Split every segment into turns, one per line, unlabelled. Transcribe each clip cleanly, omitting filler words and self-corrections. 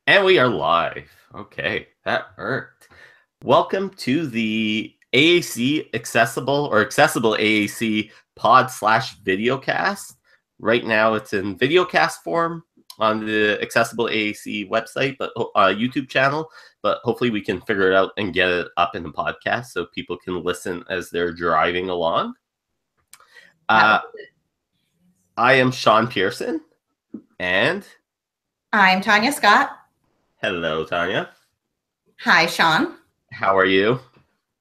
And we are live. Okay, that worked. Welcome to the AAC Accessible AAC pod/videocast. Right now it's in videocast form on the Accessible AAC website, but YouTube channel. But hopefully we can figure it out and get it up in the podcast so people can listen as they're driving along. I am Sean Pearson, and
I'm Tanya Scott.
Hello, Tanya.
Hi, Sean.
How are you?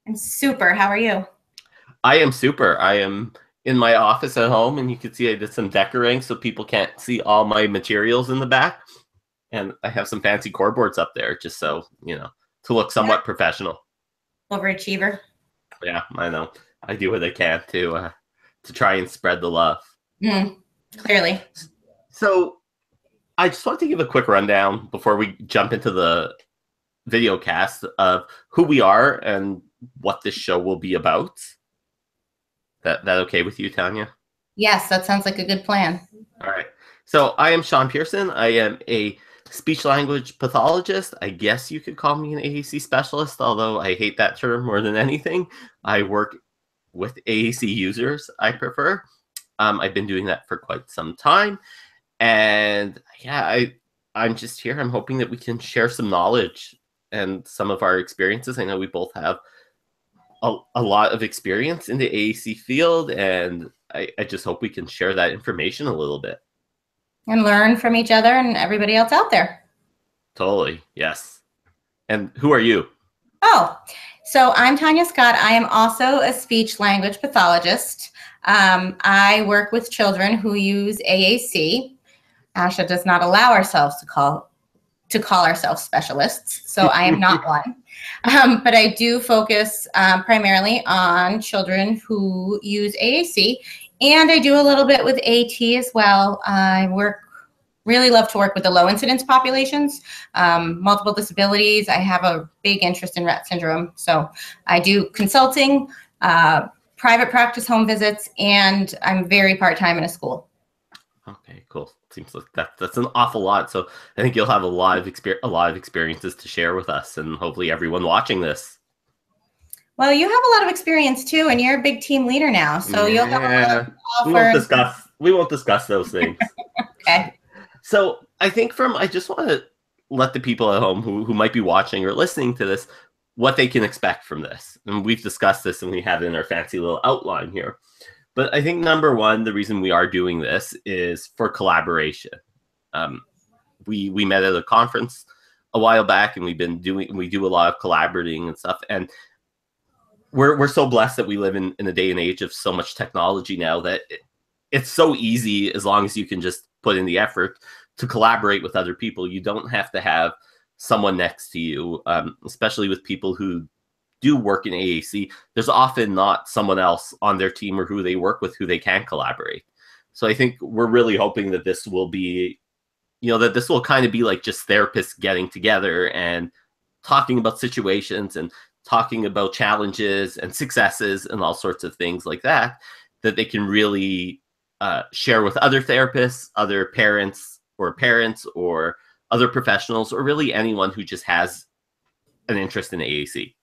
I'm super. How are you?
I am super. I am in my office at home, and you can see I did some decorating so people can't see all my materials in the back. And I have some fancy core boards up there just so, to look somewhat professional.
Overachiever.
Yeah, I know. I do what I can to try and spread the love.
Clearly.
So I just want to give a quick rundown before we jump into the video cast of who we are and what this show will be about. That okay with you, Tanya?
Yes, that sounds like a good plan.
All right. So I am Sean Pearson. I am a speech language pathologist. I guess you could call me an AAC specialist, although I hate that term more than anything. I work with AAC users, I prefer. I've been doing that for quite some time. And yeah, I'm just here. I'm hoping that we can share some knowledge and some of our experiences. I know we both have a lot of experience in the AAC field, and I just hope we can share that information a little bit.
And learn from each other and everybody else out there.
Totally, yes. And who are you?
Oh, so I'm Tanya Scott. I am also a speech language pathologist. I work with children who use AAC. ASHA does not allow ourselves to call ourselves specialists, so I am not one. But I do focus primarily on children who use AAC, and I do a little bit with AT as well. I really love to work with the low incidence populations, multiple disabilities. I have a big interest in Rett syndrome, so I do consulting, private practice home visits, and I'm very part-time in a school.
Okay, cool. Seems like that's an awful lot. So I think you'll have a lot of experiences to share with us, and hopefully everyone watching this.
Well, you have a lot of experience too, and you're a big team leader now, so you'll have a lot to offer.
We won't discuss those things.
Okay.
So I think I just want to let the people at home who might be watching or listening to this, what they can expect from this. And we've discussed this, and we have it in our fancy little outline here. But I think number one, the reason we are doing this is for collaboration. We met at a conference a while back, and we do a lot of collaborating and stuff. And we're so blessed that we live in a day and age of so much technology now that it's so easy, as long as you can just put in the effort to collaborate with other people. You don't have to have someone next to you, especially with people who do work in AAC. There's often not someone else on their team or who they work with who they can collaborate. So I think we're really hoping that this will be, that this will kind of be like just therapists getting together and talking about situations and talking about challenges and successes and all sorts of things like that they can really share with other therapists, other parents or other professionals, or really anyone who just has an interest in AAC.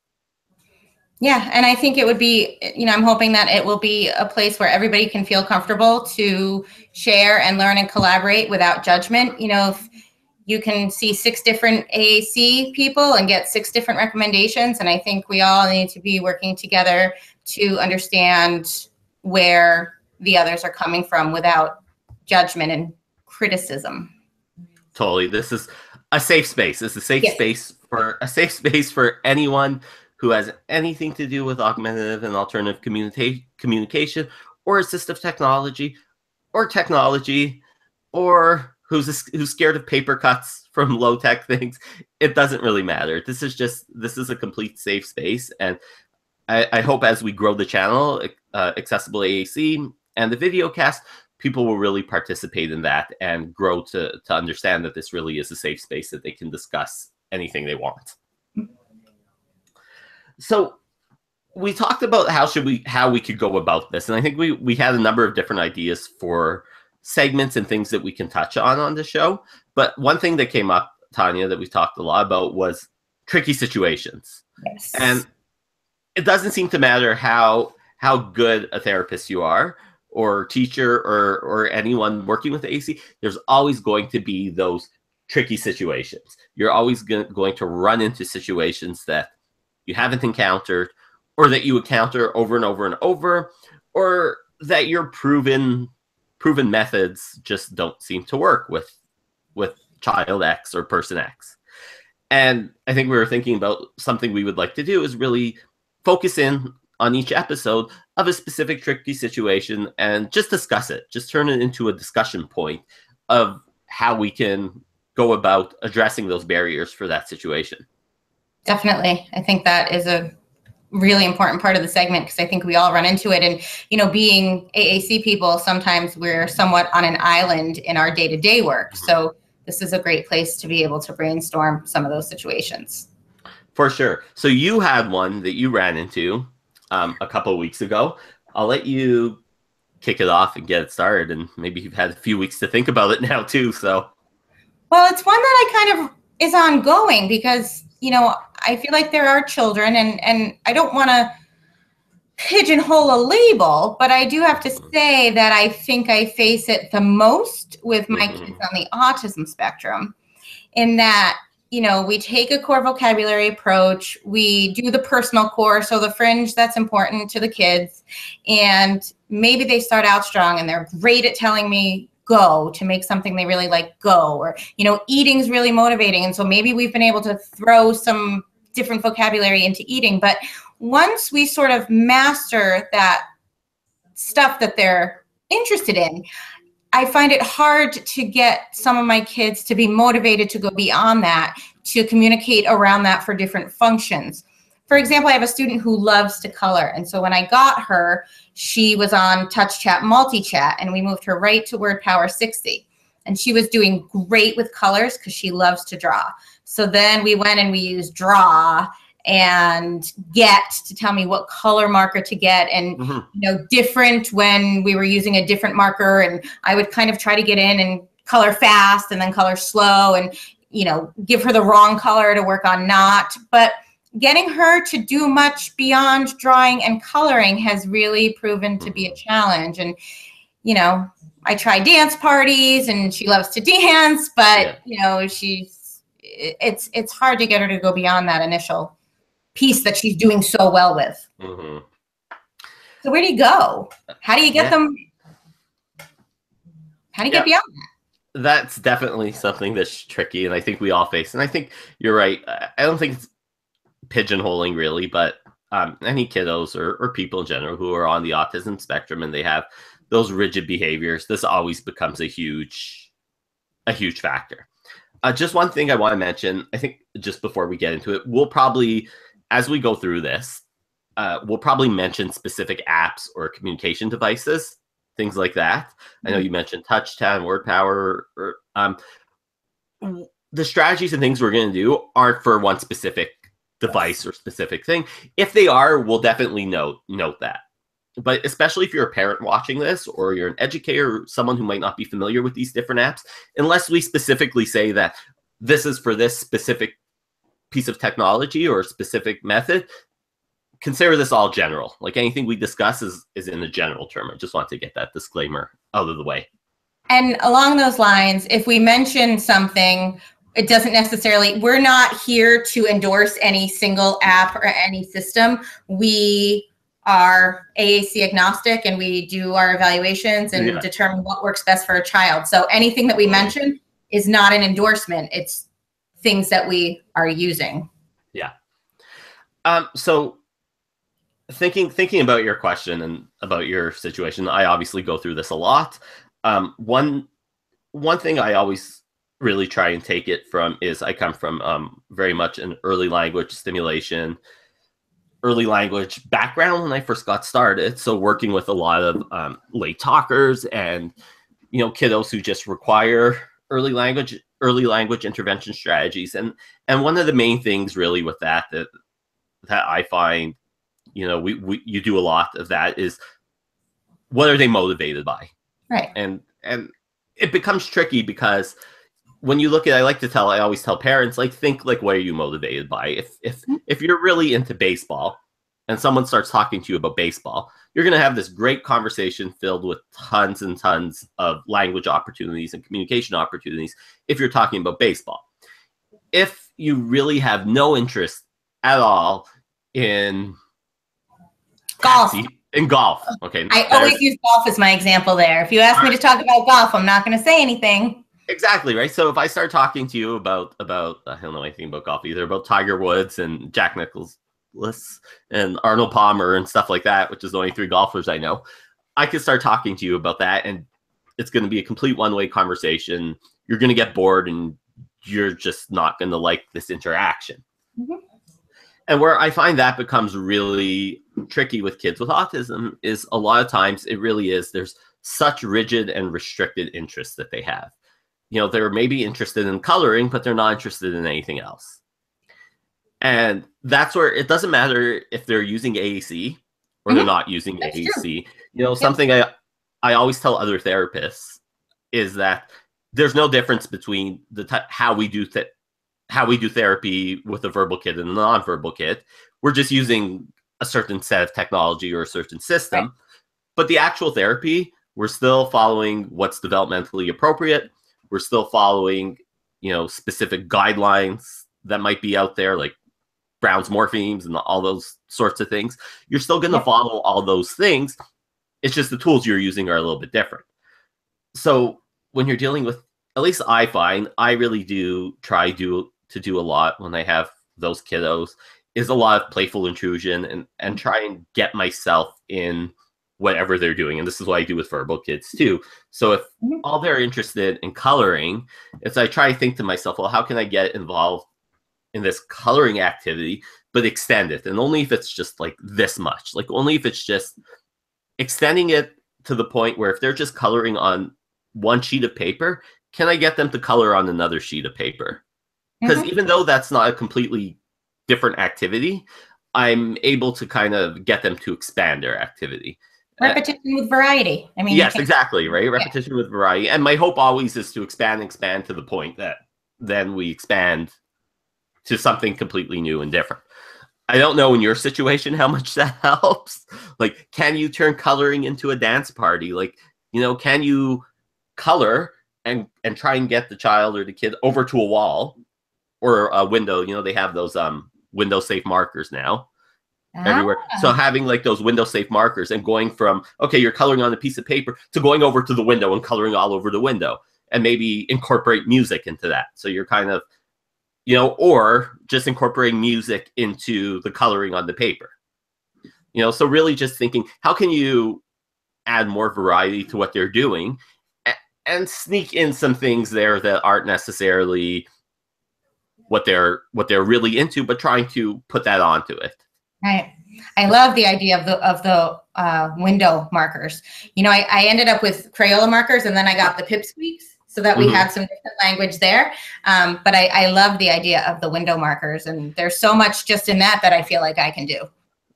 Yeah, and I think it would be, I'm hoping that it will be a place where everybody can feel comfortable to share and learn and collaborate without judgment. If you can see 6 different AAC people and get 6 different recommendations, and I think we all need to be working together to understand where the others are coming from without judgment and criticism.
Totally. This is a safe space. This is a safe space for anyone who has anything to do with augmentative and alternative communication, or assistive technology, or who's scared of paper cuts from low-tech things. It doesn't really matter. This is a complete safe space, and I hope as we grow the channel, Accessible AAC, and the video cast, people will really participate in that and grow to understand that this really is a safe space that they can discuss anything they want. So we talked about how we could go about this, and I think we had a number of different ideas for segments and things that we can touch on the show. But one thing that came up, Tanya, that we talked a lot about was tricky situations.
Yes.
And it doesn't seem to matter how good a therapist you are or teacher or anyone working with AAC, there's always going to be those tricky situations. You're always going to run into situations that you haven't encountered, or that you encounter over and over and over, or that your proven methods just don't seem to work with child X or person X. And I think we were thinking about something we would like to do is really focus in on each episode of a specific tricky situation and just discuss it. Just turn it into a discussion point of how we can go about addressing those barriers for that situation.
Definitely. I think that is a really important part of the segment, because I think we all run into it. And, you know, being AAC people, sometimes we're somewhat on an island in our day-to-day work. Mm-hmm. So this is a great place to be able to brainstorm some of those situations.
For sure. So you had one that you ran into a couple of weeks ago. I'll let you kick it off and get it started. And maybe you've had a few weeks to think about it now too. So,
well, it's one that I kind of is ongoing, because, you know, I feel like there are children, and I don't want to pigeonhole a label, but I do have to say that I think I face it the most with my kids on the autism spectrum, in that, you know, we take a core vocabulary approach, we do the personal core, so the fringe that's important to the kids, and maybe they start out strong and they're great at telling me go to make something they really like go, or, you know, eating's really motivating, and so maybe we've been able to throw some different vocabulary into eating. But once we sort of master that stuff that they're interested in, I find it hard to get some of my kids to be motivated to go beyond that, to communicate around that for different functions. For example, I have a student who loves to color. And so when I got her, she was on Touch Chat, Multi-Chat, and we moved her right to Word Power 60. And she was doing great with colors because she loves to draw. So then we went and we used Draw and Get to tell me what color marker to get, and you know, different when we were using a different marker, and I would kind of try to get in and color fast and then color slow, and, you know, give her the wrong color to work on Not. But getting her to do much beyond drawing and coloring has really proven to be a challenge. And, you know, I try dance parties and she loves to dance, but you know, it's hard to get her to go beyond that initial piece that she's doing so well with. So where do you go? How do you get them? How do you get beyond that?
That's definitely something that's tricky, and I think we all face. And I think you're right. I don't think it's pigeonholing really, but any kiddos or people in general who are on the autism spectrum and they have those rigid behaviors, this always becomes a huge factor. Just one thing I want to mention, I think just before we get into it, we'll probably, as we go through this, we'll probably mention specific apps or communication devices, things like that. I know you mentioned TouchTown, Word Power, or the strategies and things we're going to do aren't for one specific device or specific thing. If they are, we'll definitely note that. But especially if you're a parent watching this, or you're an educator, or someone who might not be familiar with these different apps, unless we specifically say that this is for this specific piece of technology or specific method, consider this all general. Like anything we discuss is in a general term. I just want to get that disclaimer out of the way.
And along those lines, if we mention something, it doesn't necessarily, we're not here to endorse any single app or any system. We are AAC agnostic, and we do our evaluations and determine what works best for a child. So anything that we mention is not an endorsement. It's things that we are using.
Yeah. So thinking about your question and about your situation, I obviously go through this a lot. One thing I always really try and take it from is I come from very much an early language stimulation, early language background when I first got started. So working with a lot of late talkers and, you know, kiddos who just require early language intervention strategies. And one of the main things really with that I find, you know, you do a lot of that is, what are they motivated by?
Right.
And And it becomes tricky because when you look at, I always tell parents, like, think like, what are you motivated by? If you're really into baseball and someone starts talking to you about baseball, you're going to have this great conversation filled with tons and tons of language opportunities and communication opportunities if you're talking about baseball. If you really have no interest at all in
golf,
okay,
I always use golf as my example there. If you ask me to talk about golf, I'm not going to say anything.
Exactly, right? So if I start talking to you about I don't know anything about golf either, about Tiger Woods and Jack Nicklaus and Arnold Palmer and stuff like that, which is the only 3 golfers I know, I could start talking to you about that, and it's going to be a complete one-way conversation. You're going to get bored, and you're just not going to like this interaction. Mm-hmm. And where I find that becomes really tricky with kids with autism is a lot of times it really is there's such rigid and restricted interests that they have. You know, they're maybe interested in coloring, but they're not interested in anything else. And that's where it doesn't matter if they're using AAC or they're not using AAC. True. You know, something I always tell other therapists is that there's no difference between how we do therapy with a verbal kid and a non-verbal kid. We're just using a certain set of technology or a certain system. Right. But the actual therapy, we're still following what's developmentally appropriate. We're still following, you know, specific guidelines that might be out there, like Brown's morphemes and all those sorts of things. You're still going to follow all those things. It's just the tools you're using are a little bit different. So when you're dealing with, at least I find, I really do try to do a lot when I have those kiddos, is a lot of playful intrusion and try and get myself in whatever they're doing. And this is what I do with verbal kids too. So if all they're interested in coloring, it's I try to think to myself, well, how can I get involved in this coloring activity, but extend it? And only if it's just like this much, like only if it's just extending it to the point where if they're just coloring on one sheet of paper, can I get them to color on another sheet of paper? Because even though that's not a completely different activity, I'm able to kind of get them to expand their activity.
Repetition with variety. I mean,
yes, exactly, right? Repetition with variety. And my hope always is to expand to the point that then we expand to something completely new and different. I don't know in your situation how much that helps. Like, can you turn coloring into a dance party? Like, you know, can you color and try and get the child or the kid over to a wall or a window? You know, they have those window safe markers now everywhere. So having like those window safe markers and going from, okay, you're coloring on a piece of paper to going over to the window and coloring all over the window, and maybe incorporate music into that. So you're kind of, you know, or just incorporating music into the coloring on the paper. You know, so really just thinking, how can you add more variety to what they're doing and sneak in some things there that aren't necessarily what they're really into, but trying to put that onto it.
Right. I love the idea of the window markers. You know, I ended up with Crayola markers, and then I got the pipsqueaks so that we had some different language there. But I love the idea of the window markers, and there's so much just in that I feel like I can do.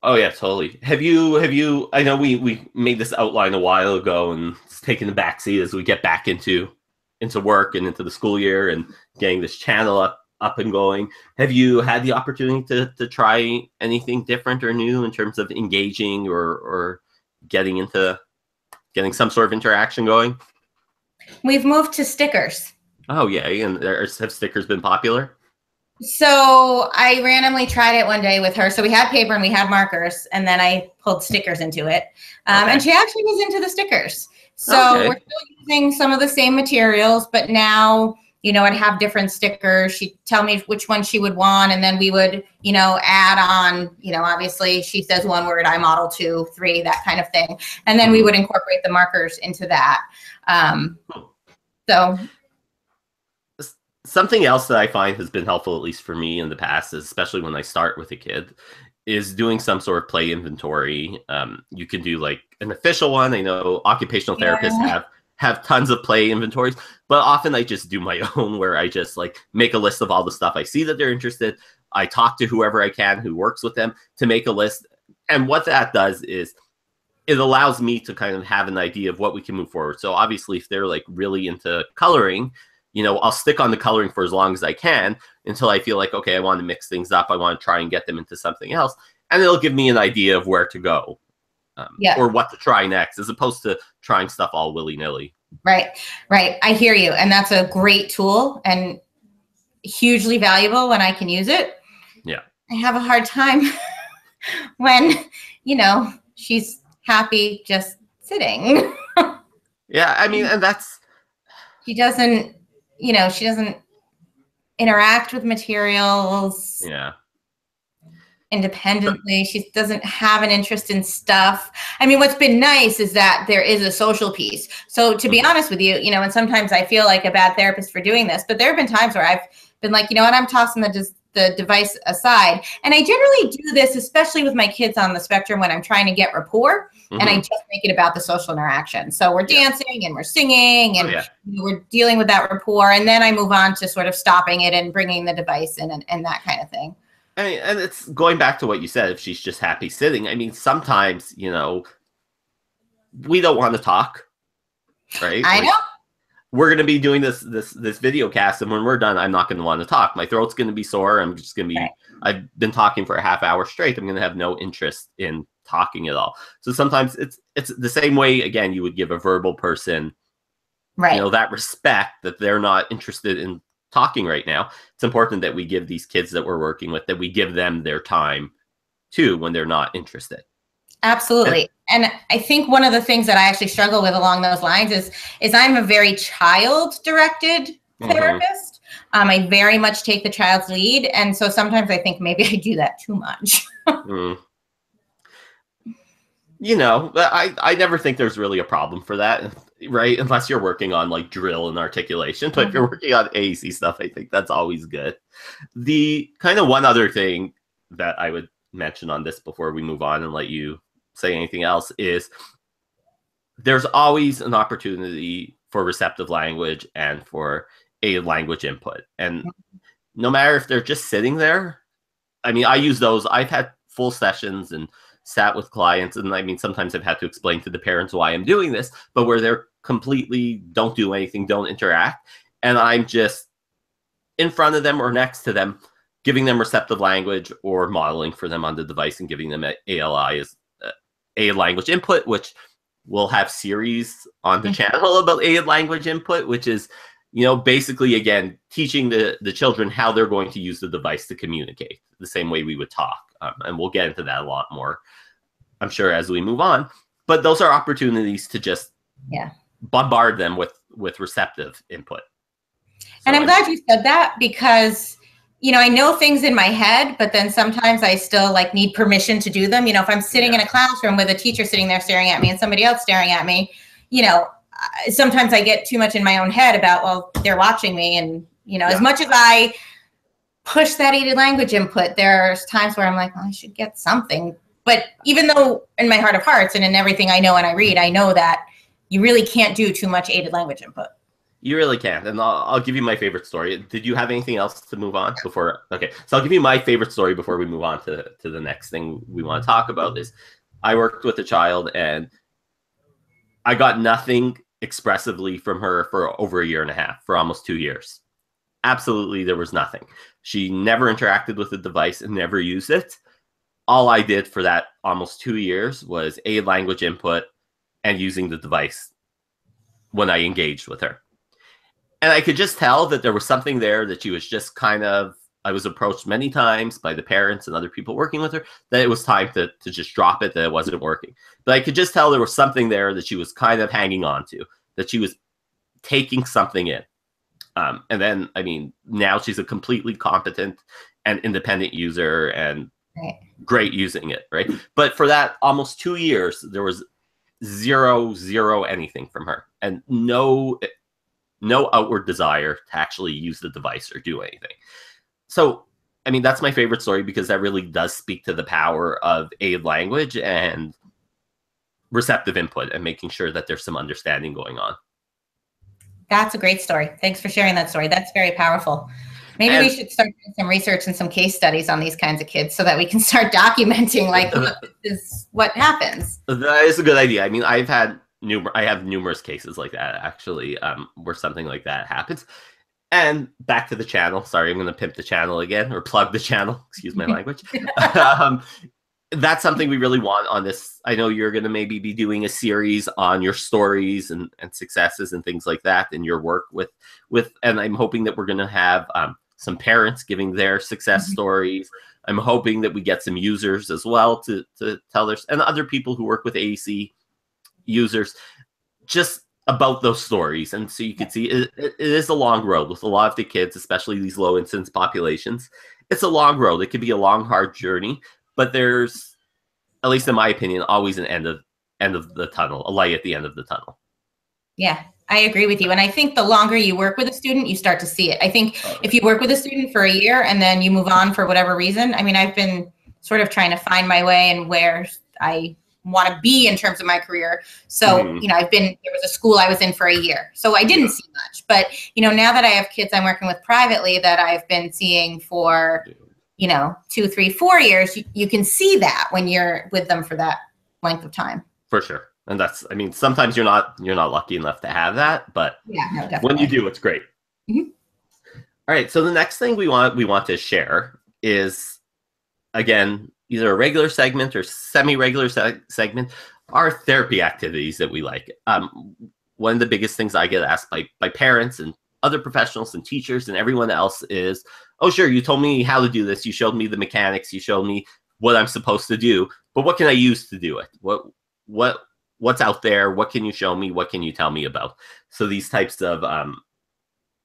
Oh yeah, totally. Have you, I know we made this outline a while ago, and it's taking the backseat as we get back into work and into the school year and getting this channel up and going. Have you had the opportunity to try anything different or new in terms of engaging or getting some sort of interaction going?
We've moved to stickers.
Oh yeah, and have stickers been popular?
So I randomly tried it one day with her. So we had paper and we had markers, and then I pulled stickers into it. And she actually was into the stickers. So we're still using some of the same materials, but now, you know, I'd have different stickers. She'd tell me which one she would want, and then we would, you know, add on, you know, obviously she says one word, I model 2, 3, that kind of thing. And then we would incorporate the markers into that. So
something else that I find has been helpful, at least for me in the past, especially when I start with a kid, is doing some sort of play inventory. You can do like an official one. I know occupational therapists have tons of play inventories, but often I just do my own, where I just like make a list of all the stuff I see that they're interested. I talk to whoever I can who works with them to make a list. And what that does is it allows me to kind of have an idea of what we can move forward. So obviously, if they're like really into coloring, you know, I'll stick on the coloring for as long as I can until I feel like, okay, I want to mix things up. I want to try and get them into something else. And it'll give me an idea of where to go or what to try next, as opposed to trying stuff all willy-nilly.
Right, right. I hear you. And that's a great tool and hugely valuable when I can use it.
Yeah.
I have a hard time when, you know, she's happy just sitting.
Yeah, I mean, and that's...
She doesn't, you know, she doesn't interact with materials independently. She doesn't have an interest in stuff. I mean, what's been nice is that there is a social piece. So to be honest with you, you know, and sometimes I feel like a bad therapist for doing this, but there have been times where I've been like, you know what, I'm tossing the device aside. And I generally do this, especially with my kids on the spectrum, when I'm trying to get rapport, and I just make it about the social interaction. So we're dancing and we're singing and you know, we're dealing with that rapport. And then I move on to sort of stopping it and bringing the device in and that kind of thing.
I mean, and it's going back to what you said, if she's just happy sitting. I mean, sometimes, you know, we don't want to talk, right?
I know.
We're going to be doing this video cast, and when we're done, I'm not going to want to talk. My throat's going to be sore. I'm just going to be, I've been talking for a half hour straight. I'm going to have no interest in talking at all. So sometimes it's the same way, again, you would give a verbal person, you know, that respect that they're not interested in talking right now. It's important that we give these kids that we're working with, that we give them their time too when they're not interested.
Absolutely. And I think one of the things that I actually struggle with along those lines is I'm a very child-directed therapist. I very much take the child's lead. And so sometimes I think maybe I do that too much.
You know, I never think there's really a problem for that, right? Unless you're working on like drill and articulation. But if you're working on AAC stuff, I think that's always good. The kind of one other thing that I would mention on this before we move on and let you say anything else is there's always an opportunity for receptive language and for a language input. And no matter if they're just sitting there, I mean, I use those. I've had full sessions and sat with clients, and I mean, sometimes I've had to explain to the parents why I'm doing this, but where they're completely don't do anything, don't interact, and I'm just in front of them or next to them, giving them receptive language or modeling for them on the device and giving them ALI as a language input, which we'll have series on the channel about a language input, which is, you know, basically, again, teaching the children how they're going to use the device to communicate the same way we would talk. And we'll get into that a lot more, I'm sure, as we move on. But those are opportunities to just bombard them with receptive input.
And I'm glad you said that, because, you know, I know things in my head, but then sometimes I still like need permission to do them. You know, if I'm sitting in a classroom with a teacher sitting there staring at me and somebody else staring at me, you know, sometimes I get too much in my own head about, well, they're watching me. And, you know, as much as I push that aided language input, there's times where I'm like, well, I should get something. But even though in my heart of hearts and in everything I know and I read, I know that you really can't do too much aided language input.
You really can't. And I'll give you my favorite story. Did you have anything else to move on before? Okay. So I'll give you my favorite story before we move on to the next thing we want to talk about. Is I worked with a child and I got nothing expressively from her for over a year and a half, for almost 2 years. Absolutely, there was nothing. She never interacted with the device and never used it. All I did for that almost 2 years was aid language input and using the device when I engaged with her. And I could just tell that there was something there, that she was just kind of, I was approached many times by the parents and other people working with her, that it was time to just drop it, that it wasn't working. But I could just tell there was something there that she was kind of hanging on to, that she was taking something in. And then, I mean, now she's a completely competent and independent user and great using it, right? But for that almost 2 years, there was zero anything from her, and no outward desire to actually use the device or do anything. So, I mean, that's my favorite story, because that really does speak to the power of aid language and receptive input and making sure that there's some understanding going on.
That's a great story. Thanks for sharing that story. That's very powerful. Maybe we should start doing some research and some case studies on these kinds of kids so that we can start documenting, like, look, this is what happens.
That is a good idea. I mean, I have numerous cases like that, actually, where something like that happens. And back to the channel. Sorry, I'm going to pimp the channel again, or plug the channel. Excuse my language. That's something we really want on this. I know you're going to maybe be doing a series on your stories and successes and things like that in your work with, and I'm hoping that we're going to have some parents giving their success stories. I'm hoping that we get some users as well to tell their, and other people who work with AAC users, just about those stories. And so you can see it is a long road with a lot of the kids, especially these low incidence populations. It's a long road. It can be a long, hard journey, but there's, at least in my opinion, always an end of the tunnel, a light at the end of the tunnel.
Yeah, I agree with you. And I think the longer you work with a student, you start to see it. I think if you work with a student for a year and then you move on for whatever reason, I mean, I've been sort of trying to find my way and where I want to be in terms of my career. So, you know, there was a school I was in for a year, so I didn't see much. But, you know, now that I have kids I'm working with privately that I've been seeing for, you know, 2, 3, 4 years, you can see that when you're with them for that length of time.
For sure. And that's, I mean, sometimes you're not lucky enough to have that, but
yeah, no, definitely.
When you do, it's great. All right. So the next thing we want to share is, again, either a regular segment or semi-regular segment, are therapy activities that we like. One of the biggest things I get asked by parents and other professionals and teachers and everyone else is, oh, sure, you told me how to do this. You showed me the mechanics. You showed me what I'm supposed to do. But what can I use to do it? What's out there? What can you show me? What can you tell me about? So these types of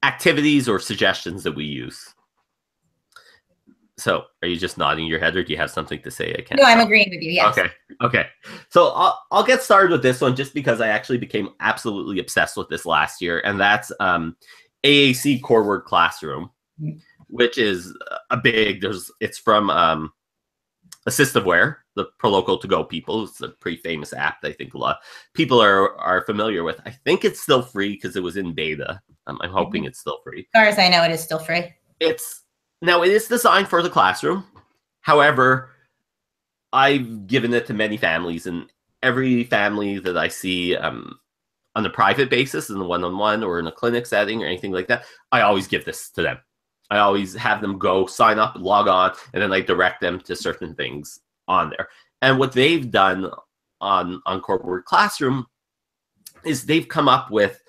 activities or suggestions that we use. So are you just nodding your head, or do you have something to say?
No, I'm agreeing with you. Yes.
Okay. So I'll get started with this one just because I actually became absolutely obsessed with this last year, and that's AAC Core Classroom, which is a big. It's from AssistiveWare, the ProLocal to go people. It's a pretty famous app that I think a lot of people are familiar with. I think it's still free because it was in beta. I'm hoping it's still free.
As far as I know, it is still free.
Now, it is designed for the classroom. However, I've given it to many families, and every family that I see on a private basis, in the one-on-one or in a clinic setting or anything like that, I always give this to them. I always have them go sign up, log on, and then I direct them to certain things on there. And what they've done on Core Classroom is they've come up with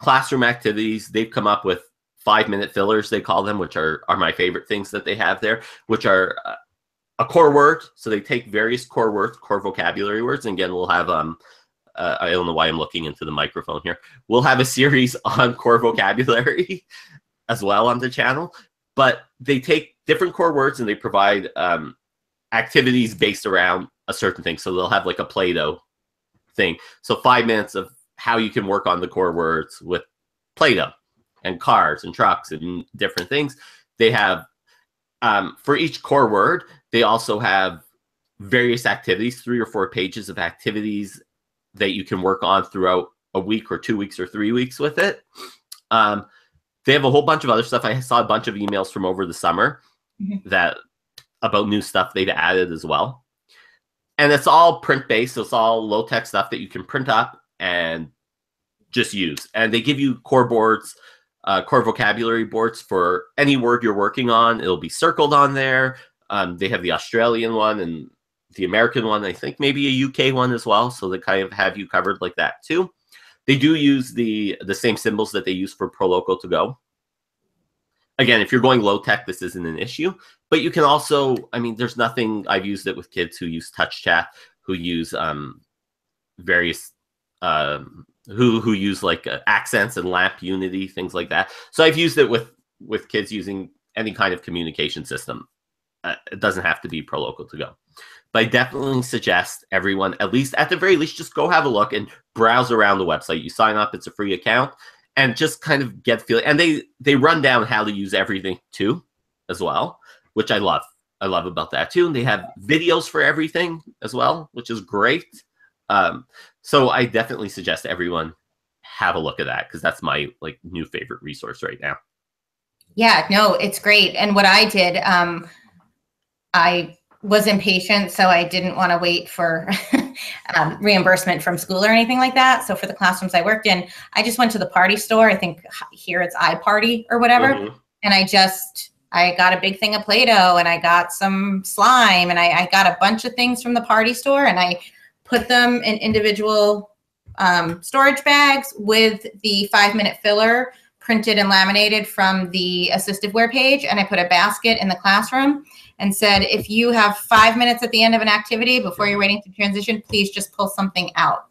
classroom activities. They've come up with 5-minute fillers, they call them, which are my favorite things that they have there, which are a core word. So they take various core words, core vocabulary words. And again, we'll have, I don't know why I'm looking into the microphone here. We'll have a series on core vocabulary as well on the channel. But they take different core words and they provide activities based around a certain thing. So they'll have like a Play-Doh thing. So 5 minutes of how you can work on the core words with Play-Doh and cars and trucks and different things. They have, for each core word, they also have various activities, 3 or 4 pages of activities that you can work on throughout a week or 2 weeks or 3 weeks with it. They have a whole bunch of other stuff. I saw a bunch of emails from over the summer about new stuff they've added as well. And it's all print-based, so it's all low-tech stuff that you can print up and just use. And they give you core boards, core vocabulary boards for any word you're working on. It'll be circled on there. They have the Australian one and the American one, I think maybe a UK one as well. So they kind of have you covered like that too. They do use the same symbols that they use for ProLocal to go. Again, if you're going low tech, this isn't an issue. But you can also, I mean, there's nothing, I've used it with kids who use touch chat, who use various who use like accents and lamp unity, things like that. So I've used it with kids using any kind of communication system. It doesn't have to be ProLocal to go. But I definitely suggest everyone, at the very least, just go have a look and browse around the website. You sign up, it's a free account, and just kind of get feel. And they run down how to use everything too, as well, which I love. I love about that too. And they have videos for everything as well, which is great. So I definitely suggest everyone have a look at that, because that's my like new favorite resource right now.
Yeah, no, it's great. And what I did, I was impatient, so I didn't want to wait for reimbursement from school or anything like that. So for the classrooms I worked in, I just went to the party store. I think here it's iParty or whatever. Mm-hmm. And I got a big thing of Play-Doh, and I got some slime, and I got a bunch of things from the party store, and I put them in individual storage bags with the 5-minute filler printed and laminated from the AssistiveWare page. And I put a basket in the classroom and said, if you have 5 minutes at the end of an activity before you're waiting to transition, please just pull something out.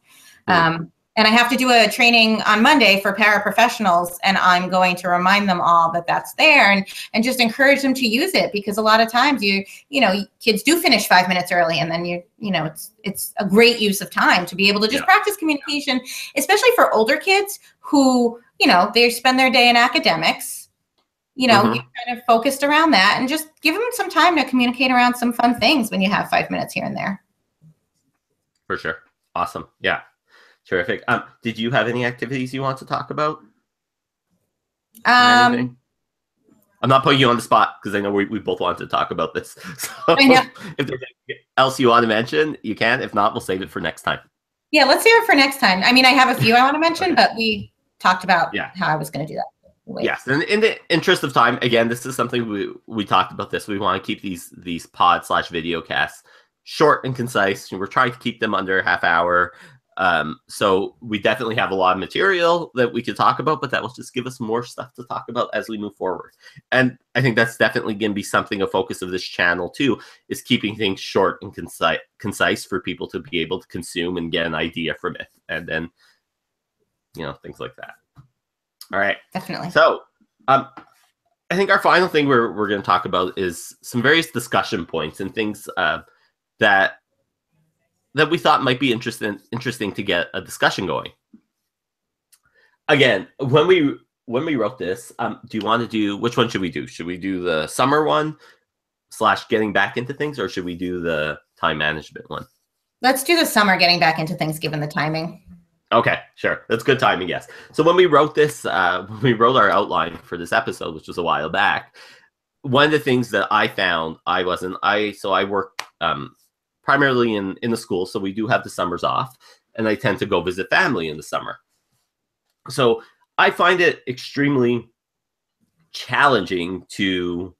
And I have to do a training on Monday for paraprofessionals, and I'm going to remind them all that that's there, and just encourage them to use it, because a lot of times you know, kids do finish 5 minutes early, and then you know, it's a great use of time to be able to just practice communication, especially for older kids who, you know, they spend their day in academics. You know, you kind of focused around that, and just give them some time to communicate around some fun things when you have 5 minutes here and there.
For sure. Awesome. Yeah. Terrific. Did you have any activities you want to talk about? I'm not putting you on the spot, because I know we both want to talk about this. So I know. If there's anything else you want to mention, you can. If not, we'll save it for next time.
Yeah, let's save it for next time. I mean, I have a few I want to mention, but we talked about how I was going to do that.
Yes, and in the interest of time, again, this is something we talked about this. We want to keep these pod/video casts short and concise. We're trying to keep them under a half hour. So we definitely have a lot of material that we could talk about, but that will just give us more stuff to talk about as we move forward. And I think that's definitely going to be something, a focus of this channel too, is keeping things short and concise for people to be able to consume and get an idea from it. And then, you know, things like that. All right.
Definitely.
So, I think our final thing we're going to talk about is some various discussion points and things, that we thought might be interesting to get a discussion going. Again, when we wrote this, do you want to do, which one should we do? Should we do the summer one / getting back into things, or should we do the time management one?
Let's do the summer getting back into things, given the timing.
Okay, sure. That's good timing, yes. So when we wrote this, when we wrote our outline for this episode, which was a while back, one of the things that I found, I work primarily in the school, so we do have the summers off, and I tend to go visit family in the summer. So I find it extremely challenging to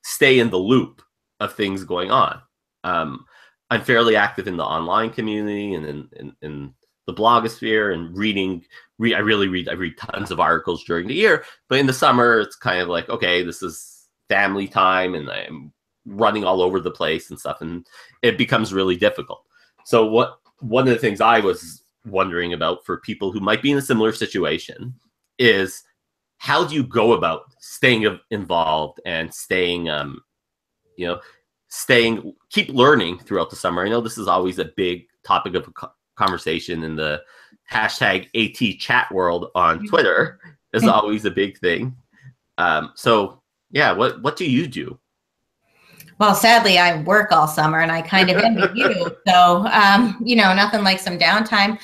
stay in the loop of things going on. I'm fairly active in the online community and in the blogosphere, and I read tons of articles during the year, but in the summer it's kind of like, okay, this is family time, and I'm running all over the place and stuff, and it becomes really difficult. So one of the things I was wondering about for people who might be in a similar situation is, how do you go about staying involved and staying, keep learning throughout the summer? I know this is always a big topic of conversation in the hashtag AT chat world on Twitter. Is always a big thing. So yeah, what do you do?
Well, sadly, I work all summer, and I kind of envy you. So, nothing like some downtime.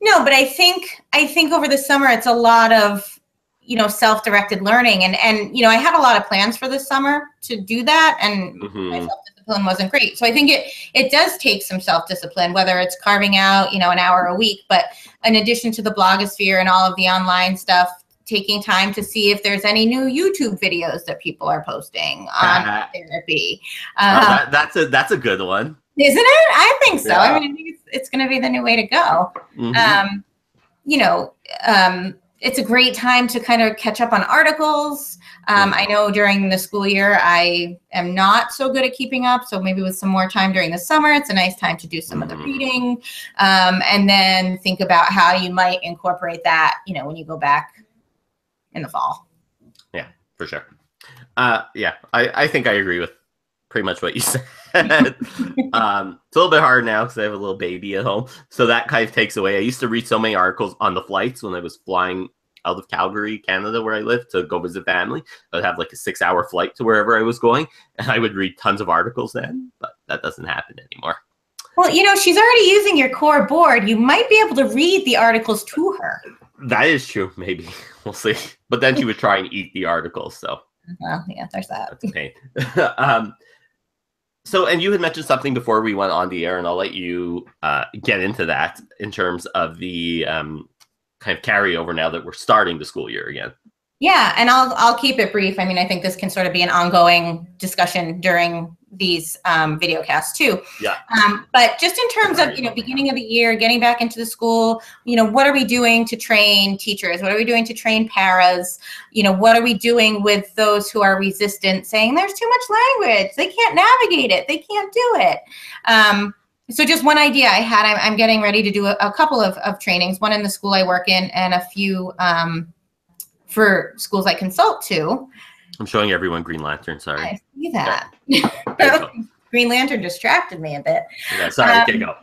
No, but I think over the summer, it's a lot of, self-directed learning. And I had a lot of plans for this summer to do that, and my self-discipline wasn't great. So I think it does take some self-discipline, whether it's carving out, an hour a week. But in addition to the blogosphere and all of the online stuff, taking time to see if there's any new YouTube videos that people are posting on therapy.
That's a good one.
Isn't it? I think so. Yeah. I think it's going to be the new way to go. It's a great time to kind of catch up on articles. I know during the school year, I am not so good at keeping up. So maybe with some more time during the summer, it's a nice time to do some of the reading, and then think about how you might incorporate that, when you go back in the fall.
Yeah, for sure. I think I agree with pretty much what you said. It's a little bit hard now because I have a little baby at home, so that kind of takes away. I used to read so many articles on the flights when I was flying out of Calgary, Canada, where I live, to go visit family. I'd have like a 6-hour flight to wherever I was going, and I would read tons of articles then, but that doesn't happen anymore.
Well, she's already using your core board. You might be able to read the articles to her.
That is true. Maybe we'll see. But then she would try and eat the articles. So,
well, yeah, there's that.
That's a pain. So, and you had mentioned something before we went on the air, and I'll let you get into that in terms of the kind of carryover now that we're starting the school year again.
Yeah, and I'll keep it brief. I mean, I think this can sort of be an ongoing discussion during these video casts too.
Yeah.
But just in terms of, beginning of the year, getting back into the school, what are we doing to train teachers? What are we doing to train paras? What are we doing with those who are resistant, saying there's too much language, they can't navigate it, they can't do it. So just one idea I had, I'm getting ready to do a couple of trainings, one in the school I work in and a few for schools I consult to.
I'm showing everyone Green Lantern, sorry.
I see that. Green Lantern distracted me a bit.
Yeah, sorry, okay, go.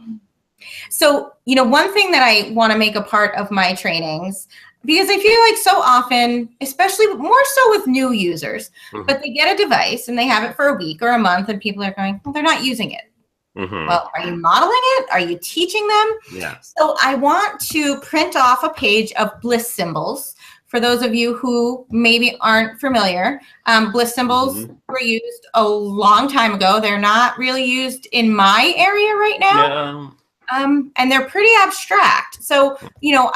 So, one thing that I want to make a part of my trainings, because I feel like so often, especially more so with new users, but they get a device and they have it for a week or a month and people are going, well, they're not using it. Well, are you modeling it? Are you teaching them?
Yeah.
So I want to print off a page of bliss symbols. For those of you who maybe aren't familiar, bliss symbols were used a long time ago. They're not really used in my area right now. No. And they're pretty abstract. So,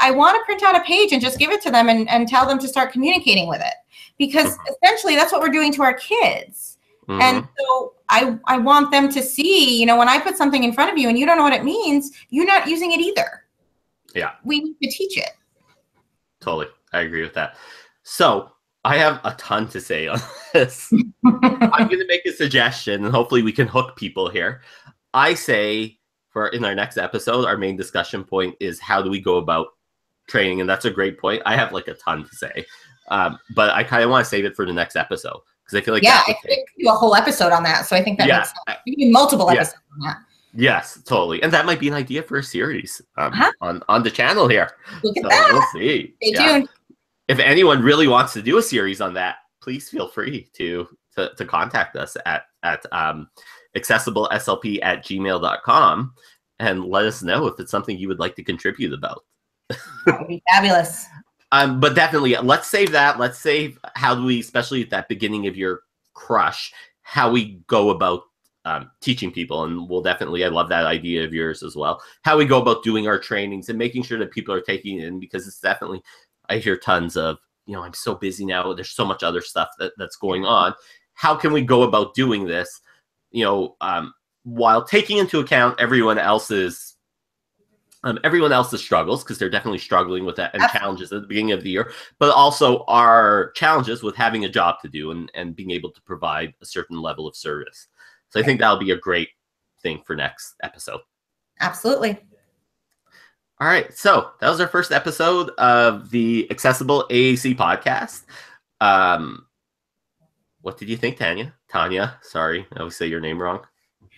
I want to print out a page and just give it to them and tell them to start communicating with it. Because essentially that's what we're doing to our kids. And so I want them to see, when I put something in front of you and you don't know what it means, you're not using it either.
Yeah.
We need to teach it.
Totally. I agree with that. So I have a ton to say on this. I'm going to make a suggestion and hopefully we can hook people here. I say in our next episode, our main discussion point is how do we go about training? And that's a great point. I have like a ton to say, but I kind of want to save it for the next episode because I feel like
I could do a whole episode on that. So I think that makes sense. We can do multiple episodes on that.
Yes, totally. And that might be an idea for a series on the channel here.
Look at that.
We'll see.
Stay tuned.
If anyone really wants to do a series on that, please feel free to contact us at accessibleslp@gmail.com and let us know if it's something you would like to contribute about.
That would be fabulous.
But definitely, let's save that. Let's save how do we, especially at that beginning of your crush, how we go about teaching people. And we'll definitely, I love that idea of yours as well. How we go about doing our trainings and making sure that people are taking it in, because it's definitely, I hear tons of, I'm so busy now. There's so much other stuff that's going on. How can we go about doing this, while taking into account everyone else's struggles, because they're definitely struggling with that and challenges at the beginning of the year, but also our challenges with having a job to do and being able to provide a certain level of service. So I think that'll be a great thing for next episode.
Absolutely.
All right, so that was our first episode of the Accessible AAC podcast. What did you think, Tanya? Sorry, I always say your name wrong.
I'm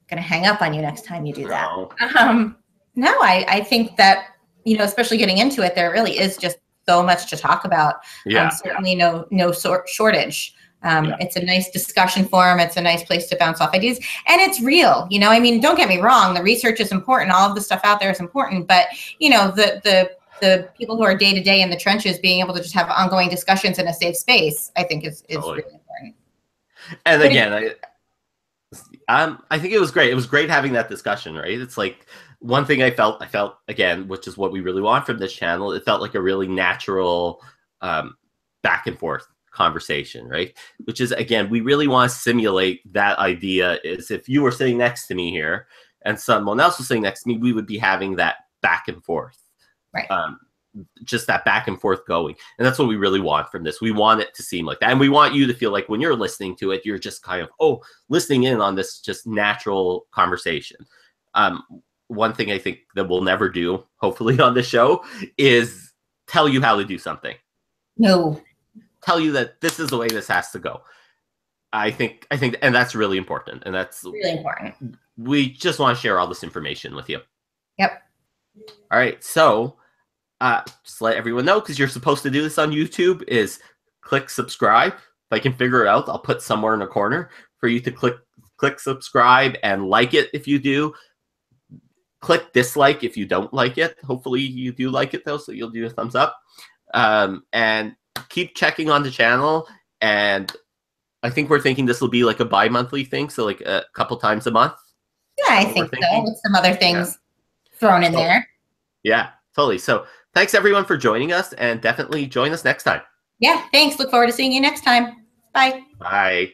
gonna hang up on you next time you do that.
No.
No, I think that, especially getting into it, there really is just so much to talk about.
Yeah.
Certainly no shortage. It's a nice discussion forum. It's a nice place to bounce off ideas. And it's real, don't get me wrong. The research is important. All of the stuff out there is important. But, the people who are day to day in the trenches being able to just have ongoing discussions in a safe space, I think is really important.
And again, I think it was great. It was great having that discussion, right? It's like one thing I felt again, which is what we really want from this channel. It felt like a really natural back and forth conversation, right? Which is, again, we really want to simulate that idea is if you were sitting next to me here and someone else was sitting next to me, we would be having that back and forth.
Right.
Just that back and forth going. And that's what we really want from this. We want it to seem like that. And we want you to feel like when you're listening to it, you're just kind of, listening in on this just natural conversation. One thing I think that we'll never do, hopefully on the show, is tell you how to do something.
No.
Tell you that this is the way this has to go. I think, and that's really important. And that's
really important.
We just want to share all this information with you.
Yep.
All right. So just let everyone know, because you're supposed to do this on YouTube, is click subscribe. If I can figure it out, I'll put somewhere in a corner for you to click click subscribe and like it if you do. Click dislike if you don't like it. Hopefully you do like it though, so you'll do a thumbs up. And keep checking on the channel. And I think we're thinking this will be like a bi-monthly thing, so like a couple times a month.
Yeah, I think so, with some other things thrown in there.
Yeah, totally. So thanks everyone for joining us, and definitely join us next time.
Yeah, thanks. Look forward to seeing you next time. Bye.
Bye.